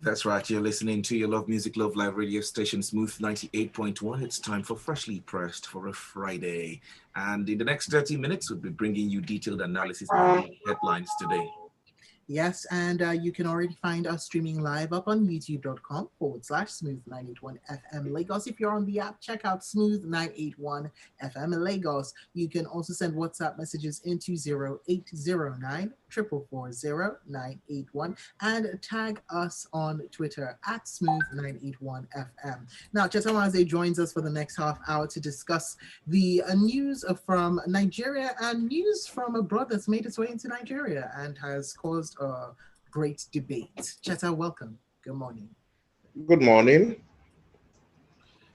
That's right. You're listening to your Love Music, Love Live radio station, Smooth 98.1. It's time for Freshly Pressed for a Friday. And in the next 30 minutes, we'll be bringing you detailed analysis of the big headlines today. Yes, and you can already find us streaming live up on youtube.com/smooth 981 FM Lagos. If you're on the app, check out Smooth 981 FM Lagos. You can also send WhatsApp messages into 0809 440 981 and tag us on Twitter at Smooth 981 FM. Now, Cheta Nwanze joins us for the next half hour to discuss the news from Nigeria and news from abroad that's made its way into Nigeria and has caused a great debate. Cheta, welcome. Good morning. Good morning.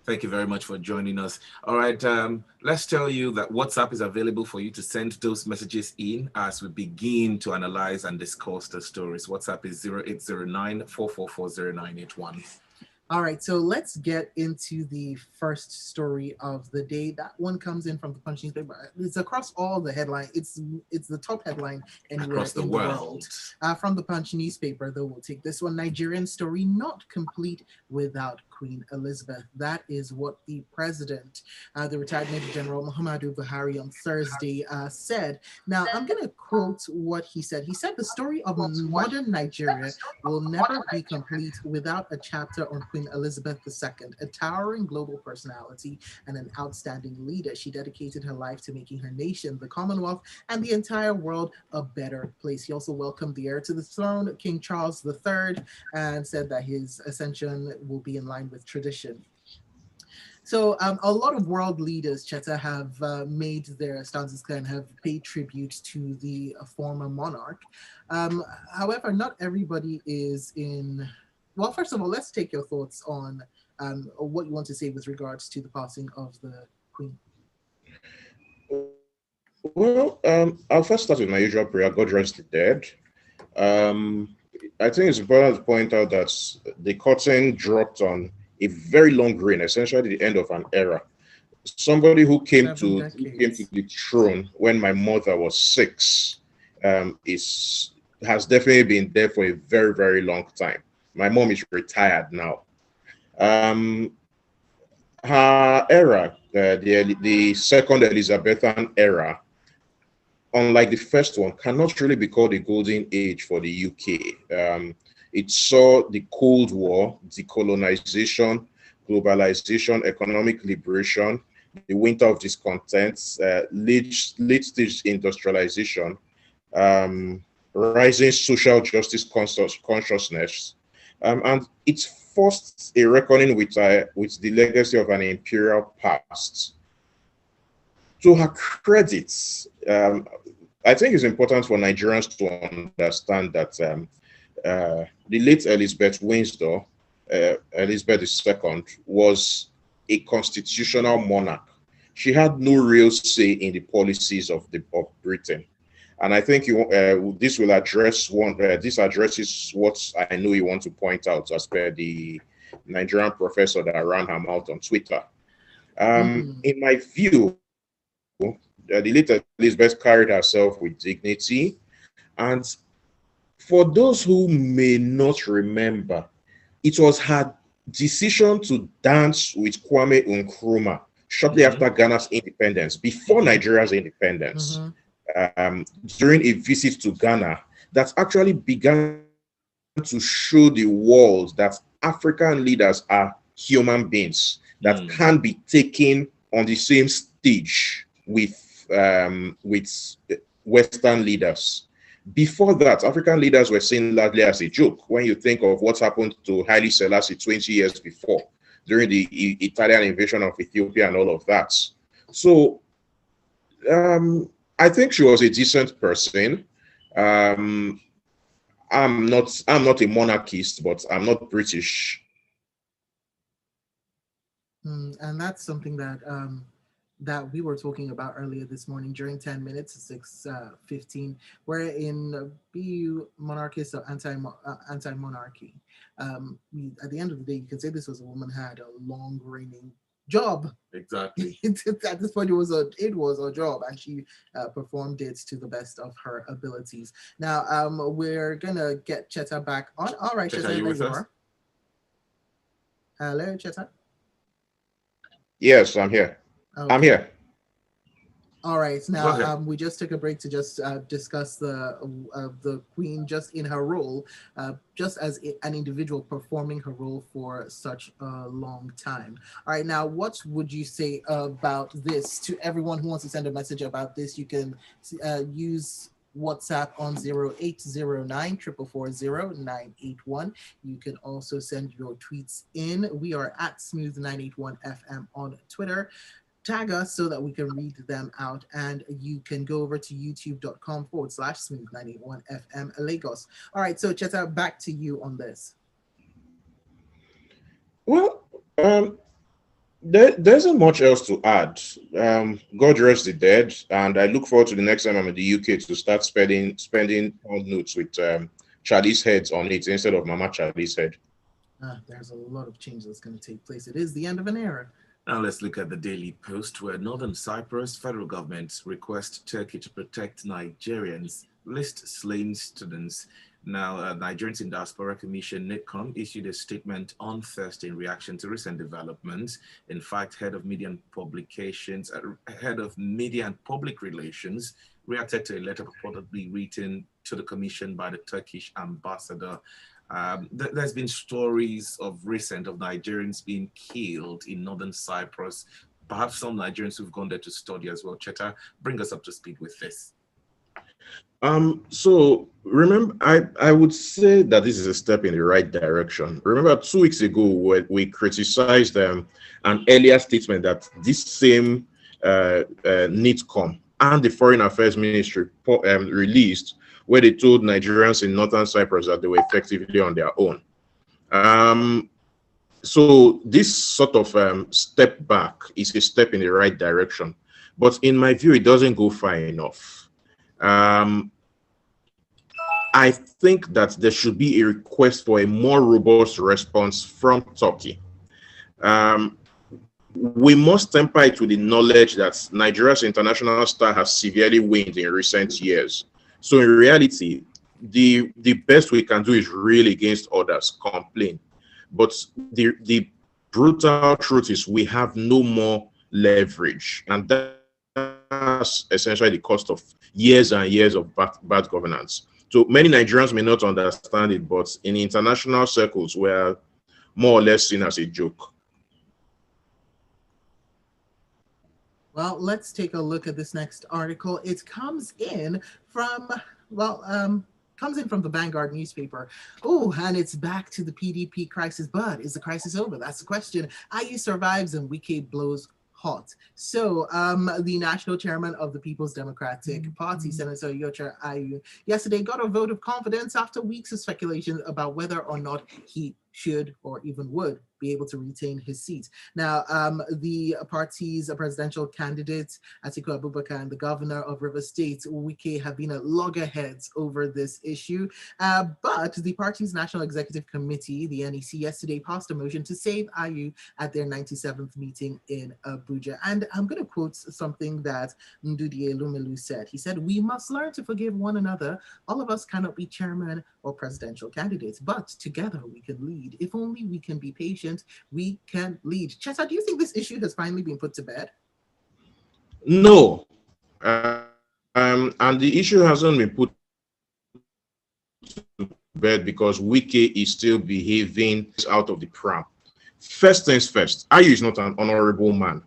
Thank you very much for joining us. All right, let's tell you that WhatsApp is available for you to send those messages in as we begin to analyze and discuss the stories. WhatsApp is 0809 4440981. All right, so let's get into the first story of the day. That one comes in from the Punch newspaper. It's across all the headline. It's the top headline anywhere Across the in the world. world. From the Punch newspaper, though, we'll take this one. Nigerian story not complete without Queen Elizabeth. That is what the president, the retired Major General Muhammadu Buhari, on Thursday said. Now, I'm going to quote what he said. He said the story of modern Nigeria will never be complete without a chapter on Queen Elizabeth II, a towering global personality and an outstanding leader. She dedicated her life to making her nation, the Commonwealth, and the entire world a better place. He also welcomed the heir to the throne, King Charles III, and said that his ascension will be in line with tradition. So a lot of world leaders, Cheta, have made their stances clear and have paid tribute to the former monarch. However, not everybody is in. Well, first of all, let's take your thoughts on what you want to say with regards to the passing of the Queen. Well, I'll first start with my usual prayer. God rest the dead. Um, I think it's important to point out that the curtain dropped on a very long reign, essentially the end of an era. Somebody Seven who came to decades. the throne when my mother was 6 is has definitely been there for a very, very long time. My mom is retired now. Um, Her era, the second Elizabethan era, unlike the first one, cannot really be called a golden age for the UK. It saw the Cold War, decolonization, globalization, economic liberation, the winter of discontent, late stage industrialization, um, rising social justice consciousness, and it forced a reckoning with the legacy of an imperial past. To her credit, I think it's important for Nigerians to understand that the late Elizabeth Windsor, Elizabeth II, was a constitutional monarch. She had no real say in the policies of Britain, and I think this will address one. This addresses what I know you want to point out as per the Nigerian professor that ran her mouth on Twitter. Mm, In my view, the late Elizabeth carried herself with dignity. And for those who may not remember, it was her decision to dance with Kwame Nkrumah shortly Mm-hmm. after Ghana's independence, before Mm-hmm. Nigeria's independence, mm-hmm, during a visit to Ghana, that actually began to show the world that African leaders are human beings that can be Mm. taken on the same stage with Western leaders. Before that, African leaders were seen largely as a joke. When you think of what happened to Haile Selassie 20 years before, during the Italian invasion of Ethiopia and all of that. So I think she was a decent person. Um, I'm not a monarchist, but I'm not British. and that's something that we were talking about earlier this morning during 10 minutes, 6:15, where in BU monarchist or anti monarchy. At the end of the day, you can say this was a woman had a long reigning job. Exactly. At this point, it was a job, and she performed it to the best of her abilities. Now, we're gonna get Cheta back on. All right, Cheta, Cheta, are you there with you us? are. Hello, Cheta. Yes, I'm here. I'm Okay. here. All right. Go Now, ahead. we just took a break to just discuss the queen just in her role, just as an individual performing her role for such a long time. All right. Now, what would you say about this to everyone who wants to send a message about this? You can use WhatsApp on 0809 444 You can also send your tweets in. We are at Smooth981 FM on Twitter. Tag us so that we can read them out, and you can go over to youtube.com/smooth981 FM Lagos. All right, so Cheta, back to you on this. Well, there isn't much else to add. God rest the dead, and I look forward to the next time I'm in the UK to start spending pound notes with Charlie's heads on it instead of Mama Charlie's head. There's a lot of change that's going to take place. It is the end of an era. Now let's look at the Daily Post, where Northern Cyprus federal government requests Turkey to protect Nigerians, list slain students. Now, Nigerians in Diaspora Commission (NICOM) issued a statement on Thursday in reaction to recent developments. In fact, head of media and public relations, reacted to a letter purportedly written to the commission by the Turkish ambassador. There's been stories of recent of Nigerians being killed in northern Cyprus. Perhaps some Nigerians who've gone there to study as well. Cheta, bring us up to speed with this. So remember, I would say that this is a step in the right direction. Remember, 2 weeks ago, we criticized an earlier statement that this same NITCOM and the Foreign Affairs Ministry released, where they told Nigerians in Northern Cyprus that they were effectively on their own. So this sort of step back is a step in the right direction. But in my view, it doesn't go far enough. I think that there should be a request for a more robust response from Turkey. We must temper it with the knowledge that Nigeria's international star has severely waned in recent years. So in reality, the best we can do is rail against others, complain. But the brutal truth is we have no more leverage. And that's essentially the cost of years and years of bad governance. So many Nigerians may not understand it, but in international circles, we're more or less seen as a joke. Well, let's take a look at this next article. It comes in from, the Vanguard newspaper. Oh, and it's back to the PDP crisis. But is the crisis over? That's the question. IU survives and Wike blows hot. So the national chairman of the People's Democratic Party, Senator Yocha Ayu, yesterday got a vote of confidence after weeks of speculation about whether or not he should or even would be able to retain his seat. Now, the party's presidential candidate, Atiku Abubakar, and the governor of Rivers State, Wike, have been at loggerheads over this issue. But the party's National Executive Committee, the NEC, yesterday passed a motion to save Ayu at their 97th meeting in Abuja. And I'm going to quote something that Ndudi Elumelu said. He said, "We must learn to forgive one another. All of us cannot be chairman or presidential candidates, but together we can lead. If only we can be patient, we can lead." Cheta, do you think this issue has finally been put to bed? No. And the issue hasn't been put to bed because Wike is still behaving out of the pram. First things first, Ayu is not an honorable man.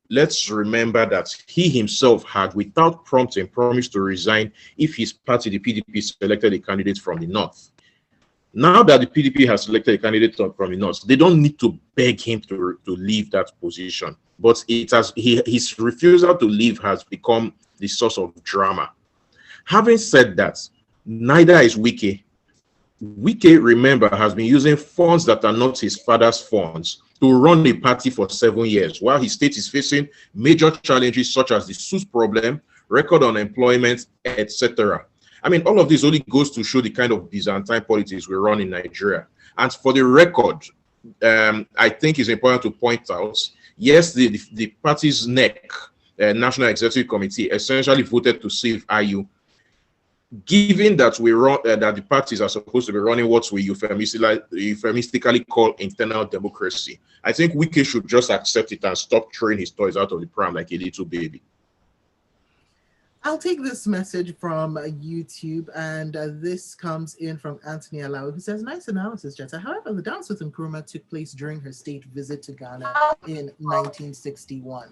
Let's remember that he himself had, without prompting, promised to resign if his party, the PDP, selected a candidate from the north. Now that the PDP has selected a candidate from the north, they don't need to beg him to leave that position. But his refusal to leave has become the source of drama. Having said that, neither is Wike. Wike, remember, has been using funds that are not his father's funds to run a party for 7 years, while his state is facing major challenges such as the SUS problem, record unemployment, etc. I mean, all of this only goes to show the kind of Byzantine politics we run in Nigeria. And for the record, I think it's important to point out, Yes, the party's neck, National Executive Committee, essentially voted to save IU. Given that we run that the parties are supposed to be running what we euphemistically call internal democracy, I think Wike should just accept it and stop throwing his toys out of the pram like a little baby. I'll take this message from YouTube, and this comes in from Anthony Alao, who says, nice analysis, Cheta. However, the dance with Nkrumah took place during her state visit to Ghana in 1961.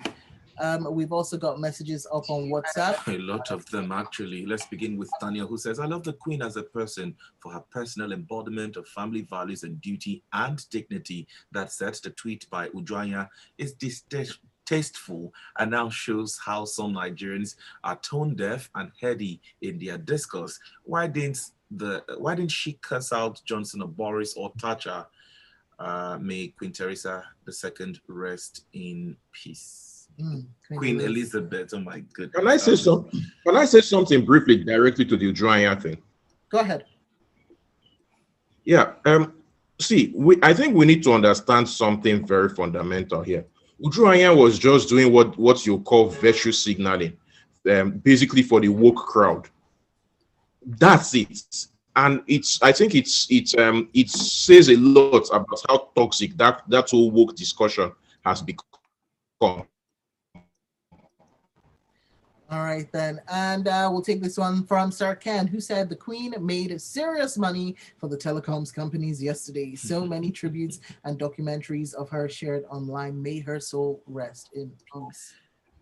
We've also got messages up on WhatsApp. A lot of them, actually. Let's begin with Tanya, who says, I love the Queen as a person for her personal embodiment of family values and duty and dignity. That said, the tweet by Ujwanya is distasteful and now shows how some Nigerians are tone deaf and heady in their discourse. Why didn't she curse out Johnson or Boris or Thatcher? May Queen Teresa II rest in peace. Queen Elizabeth, oh my goodness. Can I say something briefly directly to the Ujwanya thing? Go ahead. Yeah. I think we need to understand something very fundamental here. Ujwanya was just doing what you call virtue signaling, basically for the woke crowd. That's it. And I think it says a lot about how toxic that whole woke discussion has become. All right, then. And we'll take this one from Sarkan, who said the Queen made serious money for the telecoms companies yesterday. So many tributes and documentaries of her shared online. May her soul rest in peace.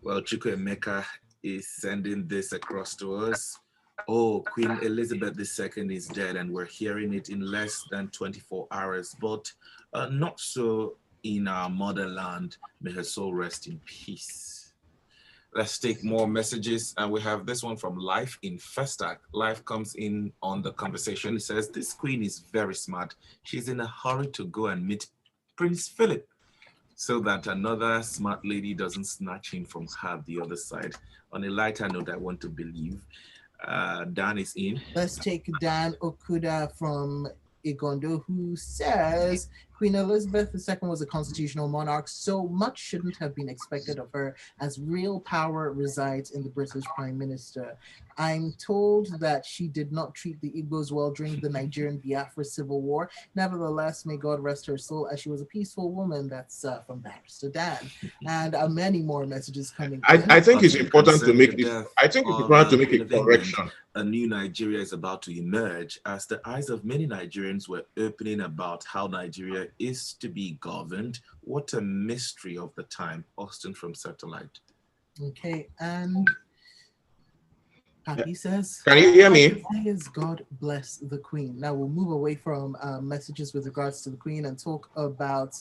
Well, Chukwu Emeka is sending this across to us. Oh, Queen Elizabeth II is dead, and we're hearing it in less than 24 hours. But not so in our motherland. May her soul rest in peace. Let's take more messages, and we have this one from Life in Festac. Life comes in on the conversation. It says, this Queen is very smart. She's in a hurry to go and meet Prince Philip so that another smart lady doesn't snatch him from her the other side. On a lighter note, I want to believe Dan is in. Let's take Dan Okuda from Igondo, who says Queen Elizabeth II was a constitutional monarch, so much shouldn't have been expected of her, as real power resides in the British Prime Minister. I'm told that she did not treat the Igbos well during the Nigerian Biafra Civil War. Nevertheless, may God rest her soul, as she was a peaceful woman. That's from Barrister Dan. And many more messages coming. I think it's important to make this. I think it's important to make a correction. A new Nigeria is about to emerge, as the eyes of many Nigerians were opening about how Nigeria is to be governed. What a mystery of the time. Austin from Satellite. Okay, and he says, can you hear me? Yes, God bless the Queen. Now we'll move away from messages with regards to the Queen and talk about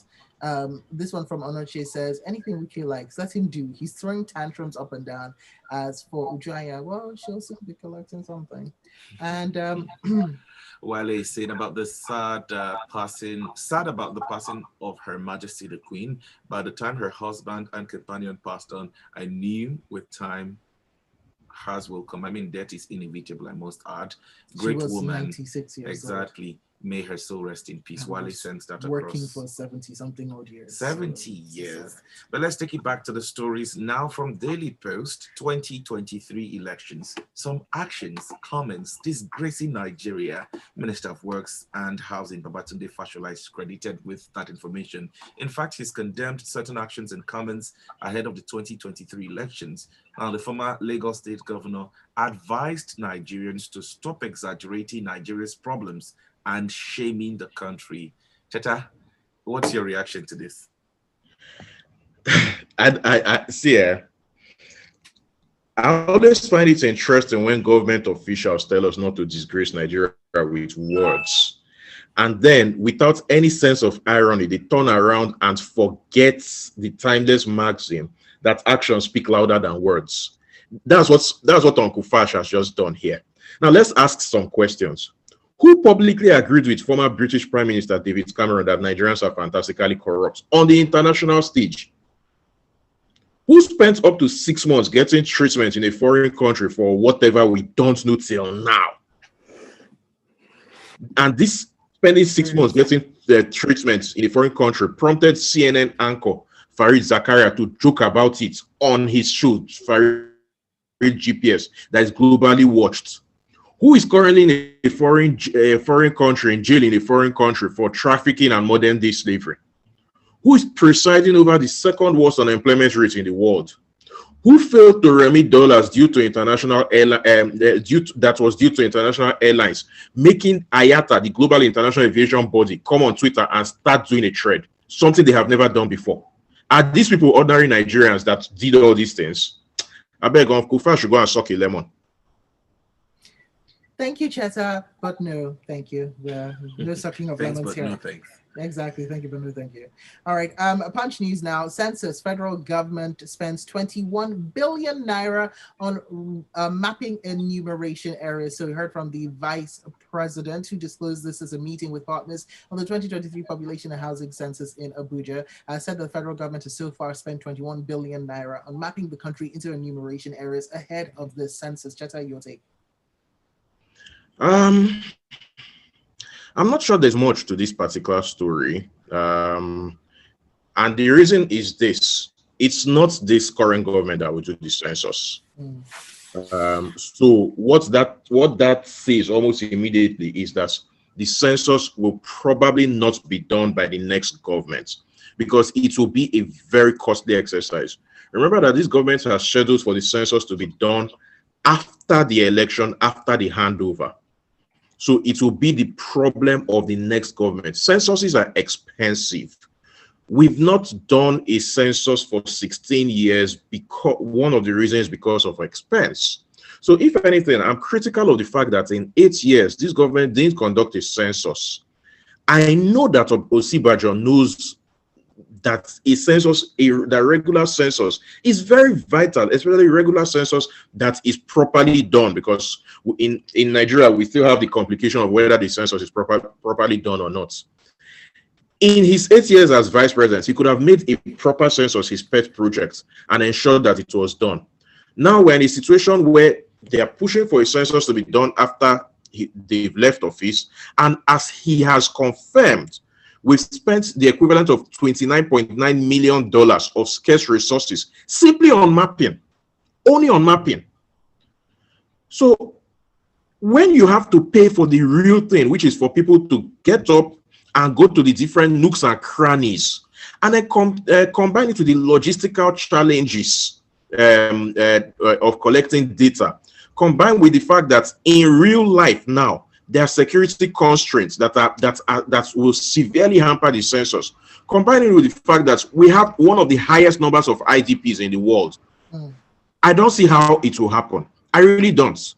this one from Onoche. Says, anything Wike likes, let him do. He's throwing tantrums up and down. As for Ujwanya, well, she'll soon be collecting something. And While he's saying about the sad about the passing of Her Majesty the Queen, by the time her husband and companion passed on, I knew with time hers will come. I mean, death is inevitable, I must add. Great she was woman. 96 years exactly. Old. May her soul rest in peace. While he sends that working across. For 70-something odd years. 70 years. But let's take it back to the stories now from Daily Post. 2023 elections. Some actions, comments, disgracing Nigeria. Minister of Works and Housing, Babatunde Fashola, is credited with that information. In fact, he's condemned certain actions and comments ahead of the 2023 elections. Now, the former Lagos State governor advised Nigerians to stop exaggerating Nigeria's problems and shaming the country. Cheta, what's your reaction to this? I see. I always find it interesting when government officials tell us not to disgrace Nigeria with words, and then without any sense of irony, they turn around and forget the timeless maxim that actions speak louder than words. That's what Uncle Fash has just done here. Now let's ask some questions. Who publicly agreed with former British Prime Minister David Cameron that Nigerians are fantastically corrupt on the international stage? Who spent up to 6 months getting treatment in a foreign country for whatever we don't know till now? And this spending 6 months getting the treatment in a foreign country prompted CNN anchor Farid Zakaria to joke about it on his show, Farid GPS, that is globally watched. Who is currently in a foreign country, in jail in a foreign country for trafficking and modern day slavery? Who is presiding over the second worst unemployment rate in the world? Who failed to remit dollars due to international that was due to international airlines, making IATA, the Global International Aviation Body, come on Twitter and start doing a thread, something they have never done before? Are these people ordinary Nigerians that did all these things? I beg Uncle Kufa should go and suck a lemon. Thank you, Cheta, but no, thank you. No sucking of Thanks, lemons but here. no thanks. Exactly. Thank you, Benu. Thank you. All right. Punch news now. Census. Federal government spends 21 billion naira on mapping enumeration areas. So we heard from the vice president who disclosed this as a meeting with partners on the 2023 population and housing census in Abuja. Said that the federal government has so far spent 21 billion naira on mapping the country into enumeration areas ahead of the census. Cheta, your take. I'm not sure there's much to this particular story. And the reason is this: it's not this current government that will do the census. So what that says almost immediately is that the census will probably not be done by the next government, because it will be a very costly exercise. Remember that this government has scheduled for the census to be done after the election, after the handover. So it will be the problem of the next government. Censuses are expensive. We've not done a census for 16 years because one of the reasons is because of expense. So if anything, I'm critical of the fact that in 8 years, this government didn't conduct a census. I know that Osibajo knows that a census, the regular census, is very vital, especially regular census that is properly done, because in Nigeria, we still have the complication of whether the census is properly done or not. In his 8 years as vice president, he could have made a proper census his pet project and ensured that it was done. Now we're in a situation where they are pushing for a census to be done after they've left office, and as he has confirmed, we've spent the equivalent of $29.9 million of scarce resources simply on mapping, only on mapping. So when you have to pay for the real thing, which is for people to get up and go to the different nooks and crannies, and then combine it with the logistical challenges of collecting data, combined with the fact that in real life now, there are security constraints that will severely hamper the census, combining with the fact that we have one of the highest numbers of IDPs in the world. I don't see how it will happen. I really don't.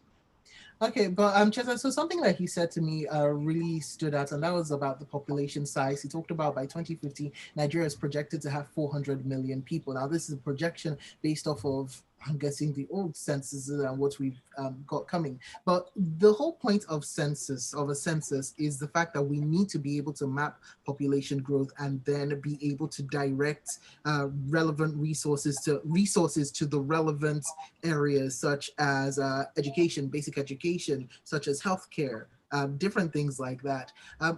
Okay, but Cheta, so something that he said to me really stood out, and that was about the population size. He talked about by 2050, Nigeria is projected to have 400 million people. Now, this is a projection based off of, I'm guessing, the old census and what we've got coming. But the whole point of a census is the fact that we need to be able to map population growth and then be able to direct relevant resources to the relevant areas, such as education, basic education, such as healthcare, different things like that.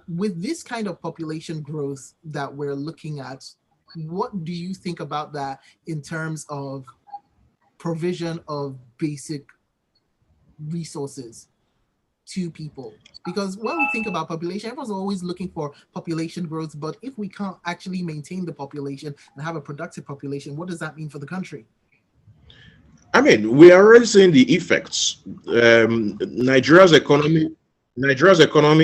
With this kind of population growth that we're looking at, what do you think about that in terms of provision of basic resources to people? Because when we think about population, everyone's always looking for population growth, but if we can't actually maintain the population and have a productive population, what does that mean for the country? I mean, we are already seeing the effects. Nigeria's economy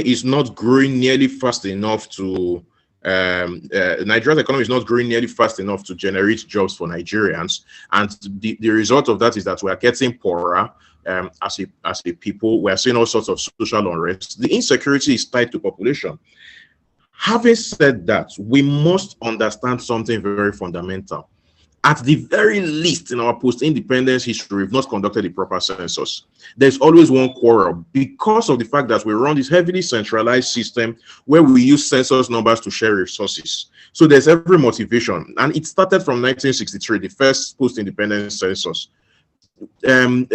is not growing nearly fast enough to Nigeria's economy is not growing nearly fast enough to generate jobs for Nigerians, and the result of that is that we are getting poorer as a people. We are seeing all sorts of social unrest. The insecurity is tied to population. Having said that, we must understand something very fundamental. At the very least, in our post-independence history, we've not conducted a proper census. There's always one quarrel because of the fact that we run this heavily centralized system where we use census numbers to share resources. So there's every motivation. And it started from 1963, the first post-independence census. when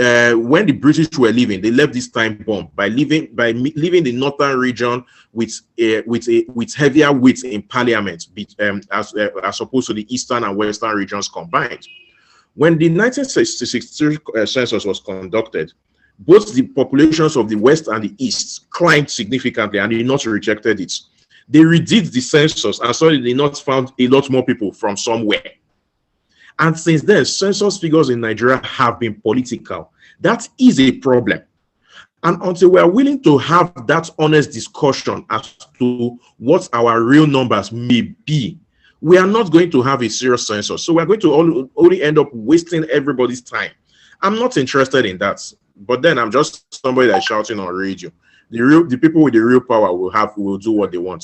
the British were leaving, they left this time bomb by leaving the northern region with heavier weight in parliament, as opposed to the eastern and western regions combined. When the 1966 census was conducted, both the populations of the west and the east climbed significantly, and the north rejected it. They redid the census and saw the north found a lot more people from somewhere. And since then, census figures in Nigeria have been political. That is a problem. And until we are willing to have that honest discussion as to what our real numbers may be, we are not going to have a serious census. So we're going to only end up wasting everybody's time. I'm not interested in that. But then I'm just somebody that's shouting on radio. The people with the real power will do what they want.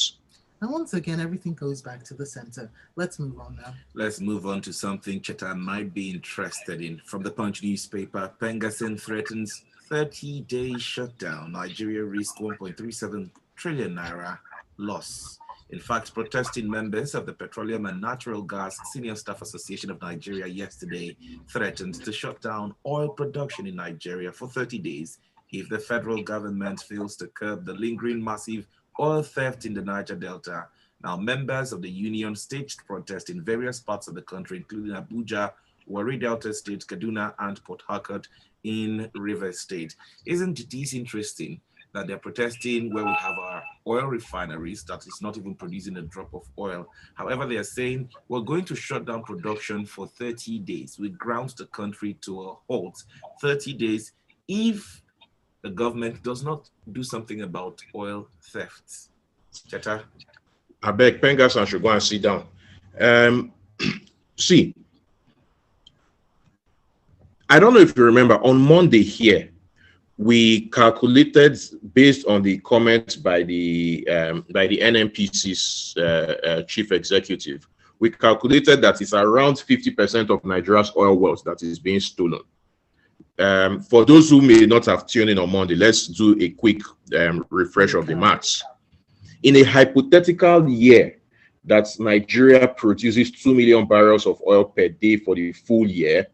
And once again, everything goes back to the center. Let's move on now. Let's move on to something Cheta might be interested in. From the Punch newspaper, Pengasin threatens 30-day shutdown. Nigeria risks 1.37 trillion naira loss. In fact, protesting members of the Petroleum and Natural Gas Senior Staff Association of Nigeria yesterday threatened to shut down oil production in Nigeria for 30 days if the federal government fails to curb the lingering massive oil theft in the Niger Delta. Now, members of the union staged protests in various parts of the country, including Abuja, Warri Delta State, Kaduna, and Port Harcourt in Rivers State. Isn't this interesting that they're protesting where we have our oil refineries that is not even producing a drop of oil? However, they are saying we're going to shut down production for 30 days. We ground the country to a halt 30 days if the government does not do something about oil thefts. Cheta? I beg Pengas should go and sit down. See, I don't know if you remember, on Monday here, we calculated based on the comments by the NNPC's chief executive. We calculated that it's around 50% of Nigeria's oil wealth that is being stolen. For those who may not have tuned in on Monday, let's do a quick refresh of the maths. In a hypothetical year that Nigeria produces 2 million barrels of oil per day for the full year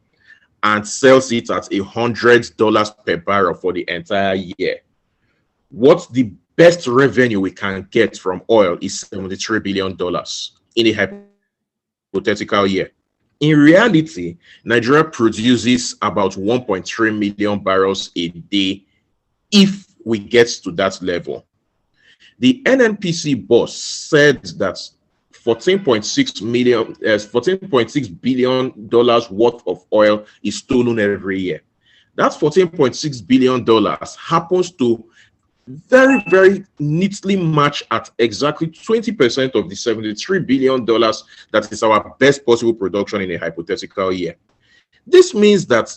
and sells it at $100 per barrel for the entire year, what's the best revenue we can get from oil is $73 billion in a hypothetical year. In reality, Nigeria produces about 1.3 million barrels a day if we get to that level. The NNPC boss said that $14.6 billion worth of oil is stolen every year. That $14.6 billion happens to very, very neatly match at exactly 20% of the $73 billion that is our best possible production in a hypothetical year. This means that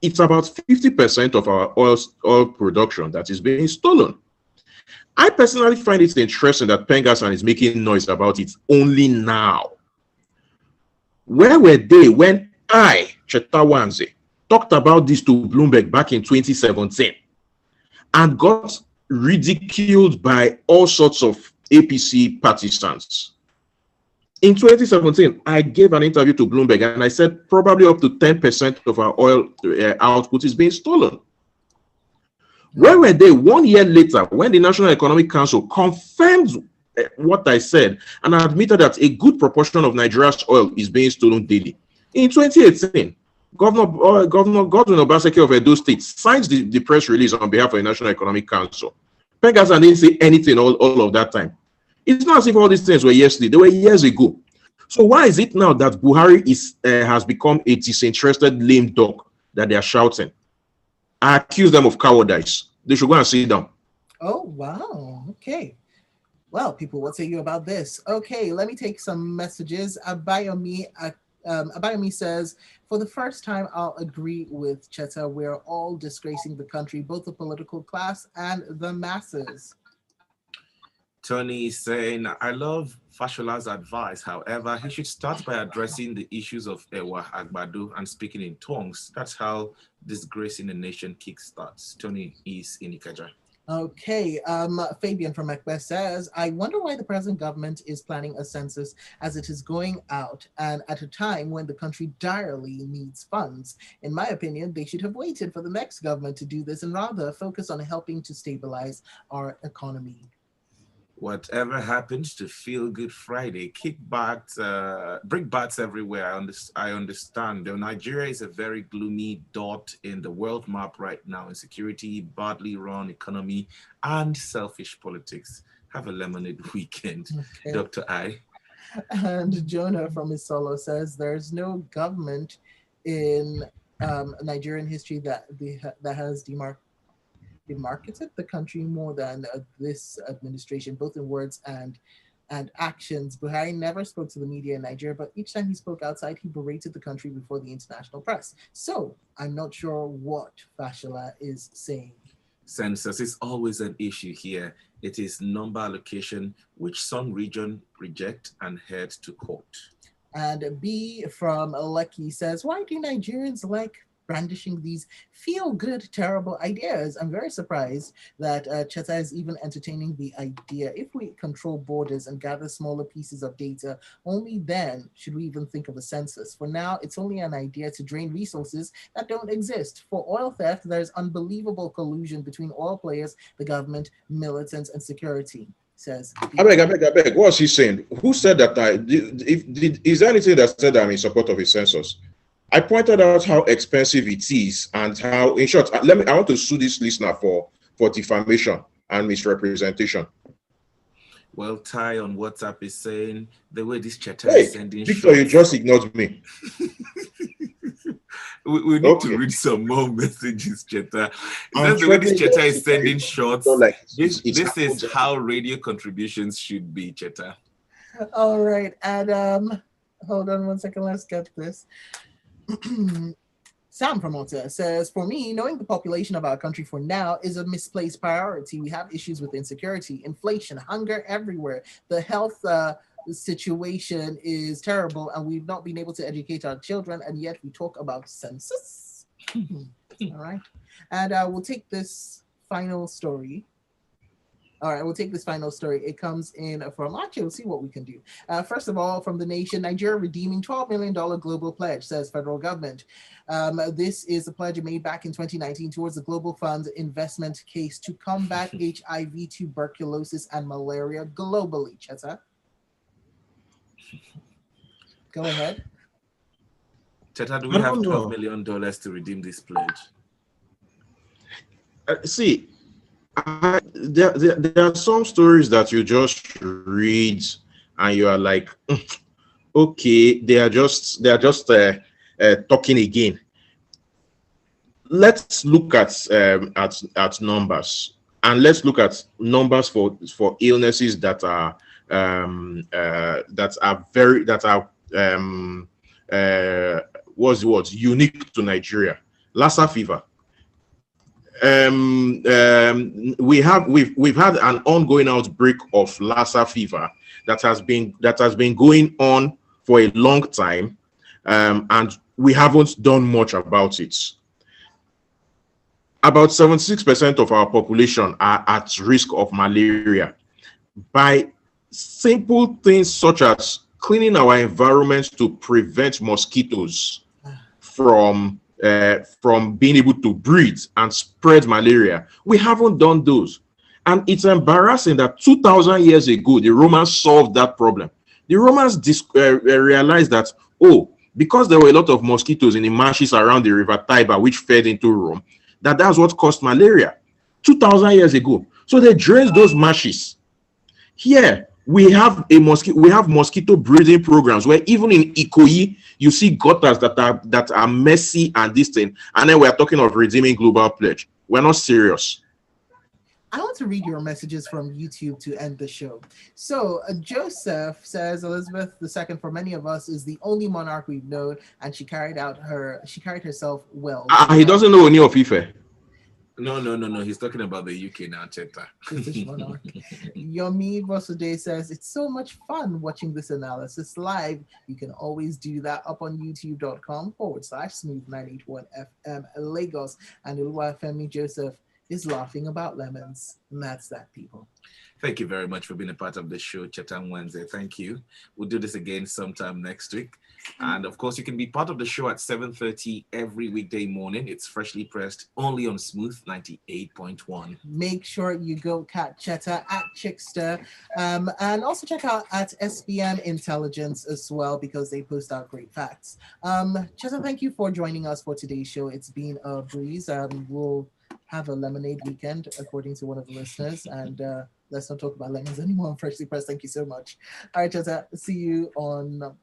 it's about 50% of our oil production that is being stolen. I personally find it interesting that Pengasan is making noise about it only now. Where were they when I, Cheta Nwanze, talked about this to Bloomberg back in 2017 and got ridiculed by all sorts of APC partisans? In 2017, I gave an interview to Bloomberg and I said probably up to 10% of our oil output is being stolen. Where were they 1 year later when the National Economic Council confirmed what I said and admitted that a good proportion of Nigeria's oil is being stolen daily? In 2018, Governor Obaseki of Edo State signed the press release on behalf of the National Economic Council. Pengasan didn't say anything all of that time. It's not as if all these things were yesterday. They were years ago. So why is it now that Buhari has become a disinterested lame dog that they are shouting? I accuse them of cowardice. They should go and sit down. Oh, wow. Okay. Well, people, what say you about this? Okay, let me take some messages. Abayomi says, for the first time, I'll agree with Cheta. We're all disgracing the country, both the political class and the masses. Tony is saying, I love Fashola's advice. However, he should start by addressing the issues of Ewa Agbado and speaking in tongues. That's how disgracing the nation kickstarts. Tony is in Ikeja. Okay, Fabian from Macbeth says, I wonder why the present government is planning a census as it is going out and at a time when the country direly needs funds. In my opinion, they should have waited for the next government to do this and rather focus on helping to stabilize our economy. Whatever happened to Feel Good Friday? Kickbacks, brickbats everywhere. I understand. Though Nigeria is a very gloomy dot in the world map right now. Insecurity, badly run economy, and selfish politics. Have a lemonade weekend, Okay. Dr. I. And Jonah from his solo says, there's no government in Nigerian history that has demarketed the country more than this administration, both in words and actions. Buhari never spoke to the media in Nigeria, but each time he spoke outside, he berated the country before the international press. So I'm not sure what Fashola is saying. Census is always an issue here. It is number allocation, which some region reject and head to court. And B from Lucky says, why do Nigerians like brandishing these feel good, terrible ideas? I'm very surprised that Cheta is even entertaining the idea. If we control borders and gather smaller pieces of data, only then should we even think of a census. For now, it's only an idea to drain resources that don't exist. For oil theft, there's unbelievable collusion between oil players, the government, militants, and security, says I B. beg, I beg, I beg. What's he saying? Who said that? Is there anything that said I'm in support of a census? I pointed out how expensive it is and how, in short, I want to sue this listener for defamation and misrepresentation. Well, Ty on WhatsApp is saying the way this chatter is Hey, sending Victor, you shots. just ignored me. We need to Okay, read some more messages, Cheta. It I'm says the way this threatening Cheta just is to tell sending you, not shots. like it's This is happened how radio contributions should be, Cheta. All right, and hold on one second. Let's get this. Sam Promoter says, for me, knowing the population of our country for now is a misplaced priority. We have issues with insecurity, inflation, hunger everywhere. The health situation is terrible, and we've not been able to educate our children, and yet we talk about census. All right. And we'll take this final story. All right, we'll take this final story. It comes in from, actually, we'll see what we can do. First of all, from the nation, Nigeria redeeming $12 million global pledge, says federal government. This is a pledge made back in 2019 towards the Global Fund investment case to combat HIV, tuberculosis, and malaria globally. Cheta, go ahead. Cheta, do we I have don't $12 know. million to redeem this pledge? See, there are some stories that you just read and you are like, okay, they are just talking again. Let's look at numbers, and let's look at numbers for illnesses that are what's the word, unique to Nigeria. Lassa fever. We've had an ongoing outbreak of Lassa fever that has been going on for a long time, and we haven't done much about it. About 76% of our population are at risk of malaria. By simple things such as cleaning our environment to prevent mosquitoes from being able to breathe and spread malaria. We haven't done those. And it's embarrassing that 2,000 years ago, the Romans solved that problem. The Romans realized that, oh, because there were a lot of mosquitoes in the marshes around the river Tiber, which fed into Rome, that's what caused malaria 2,000 years ago. So they drained those marshes. Here, we have mosquito breeding programs where even in Ikoyi, you see gutters that are messy and this thing. And then we're talking of redeeming global pledge. We're not serious. I want to read your messages from YouTube to end the show. So Joseph says Elizabeth II, for many of us, is the only monarch we've known, and she carried herself well. He doesn't know any of Ife. No. He's talking about the UK now, Cheta. British monarch. Yomi Bosude says, it's so much fun watching this analysis live. You can always do that up on youtube.com/smooth981 FM Lagos. And Oluwafemi Joseph is laughing about lemons. And that's that, people. Thank you very much for being a part of the show, Cheta Nwanze. Thank you. We'll do this again sometime next week. And of course, you can be part of the show at 7:30 every weekday morning. It's freshly pressed only on Smooth 98.1. Make sure you go catch Cheta at Chickster, and also check out at SBM Intelligence as well, because they post out great facts. Cheta, thank you for joining us for today's show. It's been a breeze. We'll have a lemonade weekend, according to one of the listeners, and let's not talk about lemons anymore. I'm freshly pressed. Thank you so much. All right, Cheta, see you on